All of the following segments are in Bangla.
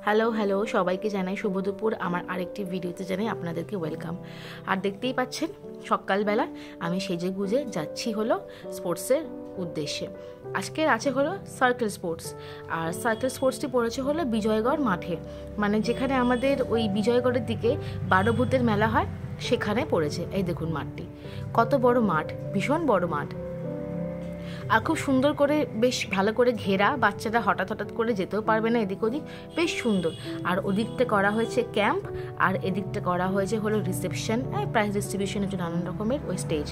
হ্যালো হ্যালো সবাইকে জানাই শুভ দুপুর। আমার আরেকটি ভিডিওতে জানাই আপনাদেরকে ওয়েলকাম। আর দেখতেই পাচ্ছেন সকালবেলা আমি সেজে গুজে যাচ্ছি হলো স্পোর্টসের উদ্দেশ্যে। আজকের আছে হলো সার্কেল স্পোর্টস, আর সার্কেল স্পোর্টসটি পড়েছে হলো বিজয়গড় মাঠে, মানে যেখানে আমাদের ওই বিজয়গড়ের দিকে 12 ভূতের মেলা হয় সেখানে পড়েছে। এই দেখুন মাঠটি, কত বড় মাঠ, ভীষণ বড় মাঠ, আর খুব সুন্দর করে বেশ ভালো করে ঘেরা, বাচ্চারা হঠাৎ হঠাৎ করে যেতেও পারবে না এদিক ওদিক, বেশ সুন্দর। আর ওদিকটা করা হয়েছে ক্যাম্প, আর এদিকটা করা হয়েছে হলো রিসেপশন, প্রাইজ ডিস্ট্রিবিউশনের জন্য নানান রকমের ওই স্টেজ।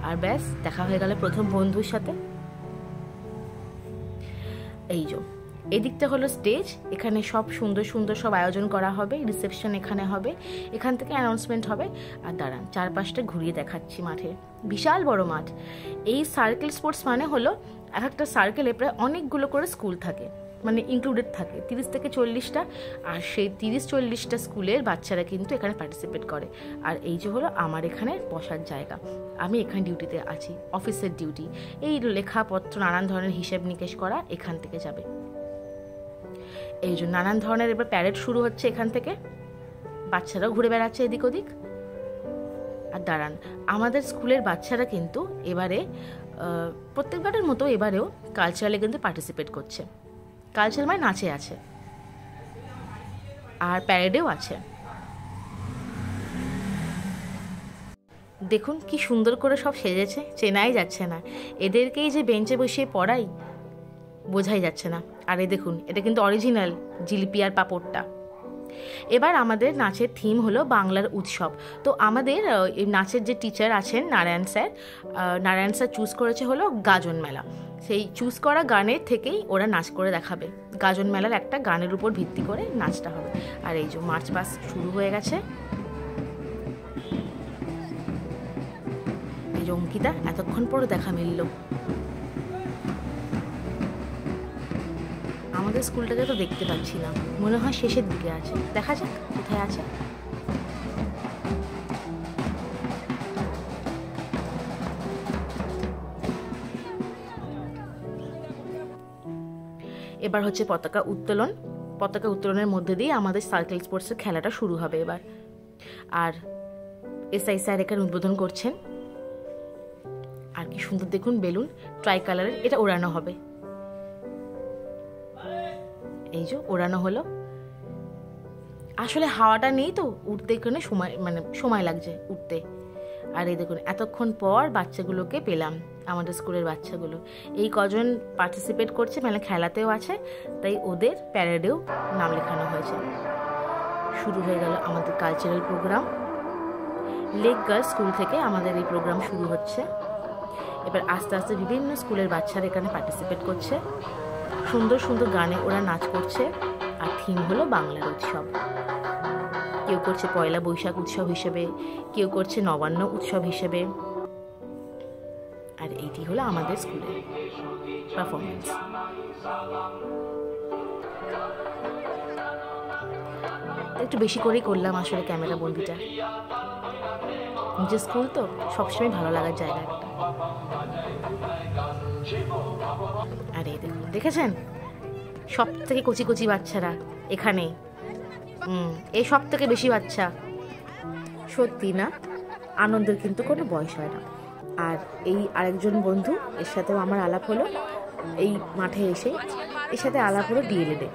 আর ব্যাস দেখা হয়ে গেল প্রথম বন্ধুর সাথে। এই যে এদিকটা হলো স্টেজ, এখানে সব সুন্দর সুন্দর সব আয়োজন করা হবে, রিসেপশন এখানে হবে, এখান থেকে অ্যানাউন্সমেন্ট হবে। আর দাঁড়ান চারপাশটা ঘুরিয়ে দেখাচ্ছি মাঠে, বিশাল বড় মাঠ। এই সার্কেল স্পোর্টস মানে হলো এক একটা সার্কেলে প্রায় অনেকগুলো করে স্কুল থাকে, মানে ইনক্লুডেড থাকে 30 থেকে 40টা, আর সেই 30-40টা স্কুলের বাচ্চারা কিন্তু এখানে পার্টিসিপেট করে। আর এই যে হলো আমার এখানে বসার জায়গা, আমি এখানে ডিউটিতে আছি, অফিসের ডিউটি। এই লেখাপত্র নানান ধরনের হিসেব নিকেশ করা এখান থেকে যাবে। এই জন্য নানান ধরনের এবার প্যারেড শুরু হচ্ছে এখান থেকে, বাচ্চারাও ঘুরে বেড়াচ্ছে এদিক ওদিক। আর দাঁড়ান, আমাদের স্কুলের বাচ্চারা কিন্তু এবারে প্রত্যেকবারের মতো এবারেও কালচারালে কিন্তু পার্টিসিপেট করছে। কালচারাল মানে নাচে আছে, আর প্যারেডেও আছে। দেখুন কি সুন্দর করে সব সেজেছে, চেনাই যাচ্ছে না। এদেরকেই যে বেঞ্চে বসিয়ে পড়াই বোঝাই যাচ্ছে না। আর এই দেখুন, এটা কিন্তু অরিজিনাল জিলিপি আর পাঁপড়টা। এবার আমাদের নাচের থিম হলো বাংলার উৎসব। তো আমাদের নাচের যে টিচার আছেন নারায়ণ স্যার চুজ করেছে হলো গাজন মেলা। সেই চুজ করা গানের থেকেই ওরা নাচ করে দেখাবে। গাজন মেলার একটা গানের উপর ভিত্তি করে নাচটা হবে। আর এই যে মার্চ পাস্ট শুরু হয়ে গেছে। এই যে অঙ্কিতা, এতক্ষণ পরে দেখা মিলল। আমাদের স্কুলটাকে তো দেখতে পাচ্ছি না, মনে হয় শেষের দিকে আছে, দেখা যাক কোথায় আছে। এবার হচ্ছে পতাকা উত্তোলন। পতাকা উত্তোলনের মধ্যে দিয়ে আমাদের সার্কেল স্পোর্টসের খেলাটা শুরু হবে এবার। আর এসআই স্যার এখানে উদ্বোধন করছেন। আর কি সুন্দর দেখুন, বেলুন ট্রাই কালারের, এটা ওড়ানো হবে। এই যে ওড়ানো হলো। আসলে হাওয়াটা নেই তো উঠতে, এখানে সময় লাগছে উঠতে। আর এই দেখুন এতক্ষণ পর বাচ্চাগুলোকে পেলাম, আমাদের স্কুলের বাচ্চাগুলো। এই কজন পার্টিসিপেট করছে, মানে খেলাতেও আছে, তাই ওদের প্যারেডেও নাম লেখানো হয়েছে। শুরু হয়ে গেল আমাদের cultural program. Lake girls school থেকে আমাদের এই প্রোগ্রাম শুরু হচ্ছে। এবার আস্তে আস্তে বিভিন্ন স্কুলের বাচ্চারা এখানে পার্টিসিপেট করছে, সুন্দর সুন্দর গানে ওরা নাচ করছে। আর থিম হলো বাংলার উৎসব। কেউ করছে পয়লা বৈশাখ উৎসব হিসেবে, কেউ করছে নবান্ন উৎসব হিসেবে। আর এইটি হলো আমাদের স্কুলের পারফরমেন্স। একটু বেশি করেই করলাম আসলে ক্যামেরা বন্দিটা, নিজের স্কুল তো সবসময় ভালো লাগার জায়গা একটা। আর এই দেখুন, দেখেছেন সব থেকে কচি কচি বাচ্চারা এখানে, এই সব থেকে বেশি বাচ্চা। সত্যি না, আনন্দের কিন্তু কোনো বয়স হয় না। আর এই আরেকজন বন্ধু, এর সাথেও আমার আলাপ হলো এই মাঠে এসে, এর সাথে আলাপ হলো ডিএলএডে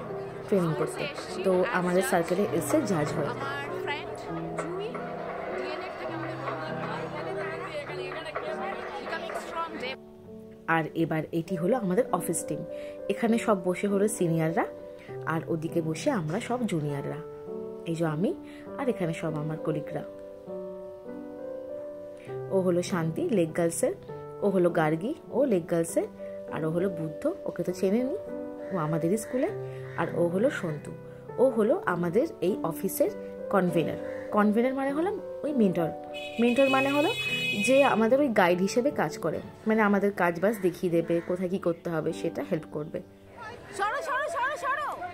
ট্রেনিং করতে। তো আমাদের সার্কেলে এসে জাজ হয়। আর এবার এটি হলো আমাদের অফিস টিম। এখানে সব বসে হলো সিনিয়ররা, আর ওদিকে বসে আমরা সব জুনিয়ররা। এই যে আমি, আর এখানে সব আমার কলিগরা। ও হলো শান্তি লেক গার্লসের, ও হলো গার্গী ও লেক গার্লসের, আর ও হলো বুদ্ধ, ওকে তো চেনে নি, ও আমাদেরই স্কুলে। আর ও হলো সন্তু, ও হলো আমাদের এই অফিসের কনভেনার। কনভেনার মানে হলো ওই মেন্টর। মেন্টর মানে হলো যে আমাদের ওই গাইড হিসেবে কাজ করে, মানে আমাদের কাজ বাজ দেখিয়ে দেবে, কোথায় কি করতে হবে সেটা হেল্প করবে।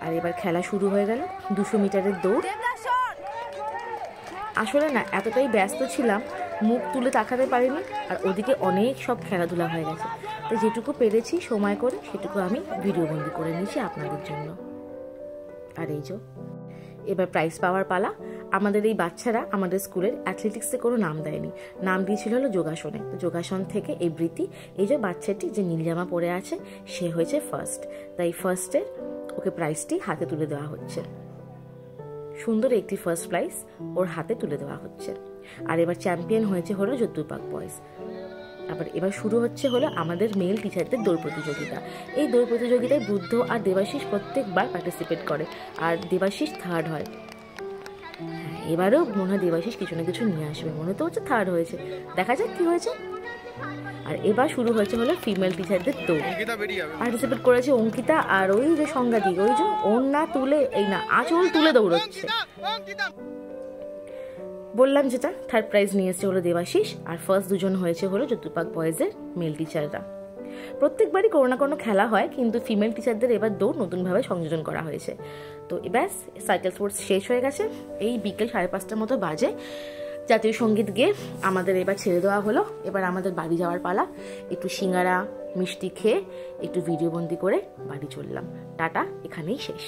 আর এবার খেলা শুরু হয়ে গেল, 200 মিটারের দৌড়। আসলে না এতটাই ব্যস্ত ছিলাম, মুখ তুলে তাকাতে পারিনি। আর ওদিকে অনেক সব খেলাধুলা হয়ে গেছে, তো যেটুকু পেরেছি সময় করে সেটুকু আমি ভিডিও বন্দি করে নিয়েছি আপনাদের জন্য। আর এই যে এবার প্রাইজ পাওয়ার পালা। আমাদের এই বাচ্চারা আমাদের স্কুলের অ্যাথলেটিক্সে কোনো নাম দেয়নি, নাম দিয়েছিল হলো যোগাসনে। তো যোগাসন থেকে এই বৃত্তি, এই যে বাচ্চাটি যে নীল জামা পরে আছে সে হয়েছে ফার্স্ট, তাই ফার্স্টের ওকে প্রাইজটি হাতে তুলে দেওয়া হচ্ছে। সুন্দর একটি ফার্স্ট প্রাইজ ওর হাতে তুলে দেওয়া হচ্ছে। আর এবার চ্যাম্পিয়ন হয়েছে হলো যদুপাক বয়েজ। আবার এবার শুরু হচ্ছে হলো আমাদের মেল টিচারদের দৌড় প্রতিযোগিতা। এই দৌড় প্রতিযোগিতায় বুদ্ধ আর দেবাশিস প্রত্যেকবার পার্টিসিপেট করে, আর দেবাশিস থার্ড হয়। এবারেও মনে হয় দেবাশিস কিছু না কিছু নিয়ে আসবে, মনে তো হচ্ছে থার্ড হয়েছে, দেখা যাক কি হয়েছে। আর এবার শুরু হয়েছে হলো ফিমেল টিচারদের দৌড়। পার্টিসিপেট করেছে অঙ্কিতা আর ওই যে সংঘাতিক, ওই যে ওড়না তুলে, এই না আঁচল তুলে দৌড়চ্ছে। বললাম যেটা, থার্ড প্রাইজ নিয়ে এসেছে হলো দেবাশিস, আর ফার্স্ট দুজন হয়েছে হলো যদুপাক বয়েজের মেল টিচাররা। প্রত্যেকবারই কোনো না কোনো খেলা হয়, কিন্তু ফিমেল টিচারদের এবার দৌড় নতুনভাবে সংযোজন করা হয়েছে। তো ব্যাস সাইকেল স্পোর্টস শেষ হয়ে গেছে। এই বিকেল 5:30টার মতো বাজে। জাতীয় সঙ্গীত গেয়ে আমাদের এবার ছেড়ে দেওয়া হলো। এবার আমাদের বাড়ি যাওয়ার পালা। একটু সিঙ্গারা মিষ্টি খেয়ে একটু ভিডিও বন্দি করে বাড়ি চললাম। টাটা, এখানেই শেষ।